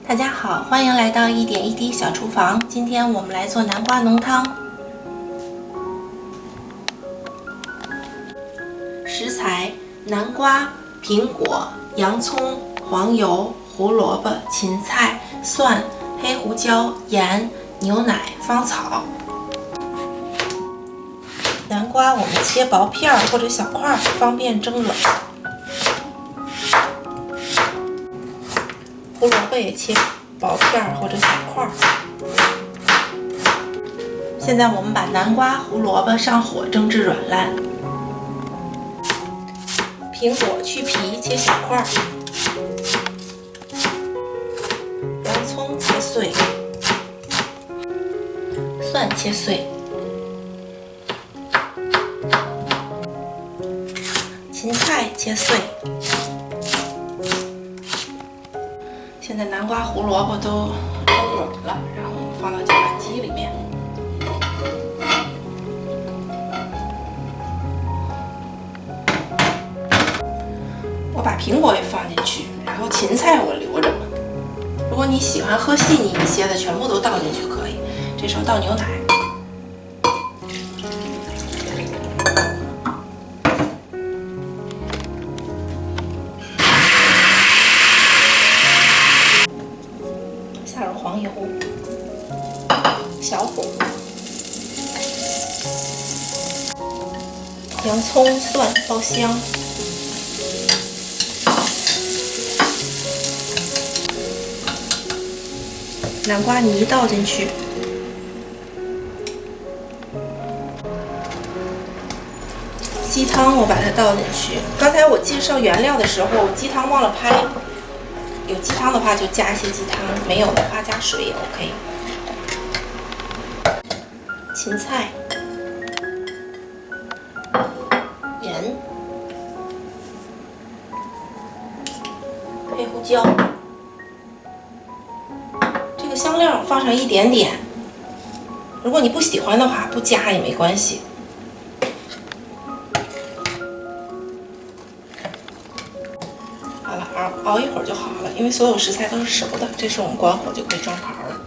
大家好，欢迎来到一点一滴小厨房。今天我们来做南瓜浓汤。食材：南瓜、苹果、洋葱、黄油、胡萝卜、芹菜、蒜、黑胡椒、盐、牛奶、芳草。南瓜我们切薄片或者小块，方便蒸软。胡萝卜也切薄片或者小块。现在我们把南瓜、胡萝卜上火蒸至软烂。苹果去皮切小块，洋葱切碎，蒜切碎，芹菜切碎。现在南瓜、胡萝卜都蒸软了，然后我们放到搅拌机里面。我把苹果也放进去，然后芹菜我留着。如果你喜欢喝细腻一些的，全部都倒进去可以。这时候倒牛奶。下入黄油，小火，洋葱、蒜爆香，南瓜泥倒进去，鸡汤我把它倒进去。刚才我介绍原料的时候，鸡汤忘了拍。有鸡汤的话就加一些鸡汤，没有的话加水也 OK。芹菜、盐、黑胡椒，这个香料放上一点点，如果你不喜欢的话不加也没关系。好了，熬一会儿就好了，因为所有食材都是熟的。这时候我们关火就可以装盘了。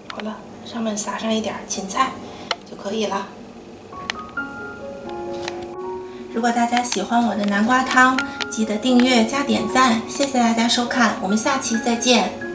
好了，上面撒上一点芹菜就可以了。如果大家喜欢我的南瓜汤，记得订阅加点赞，谢谢大家收看，我们下期再见。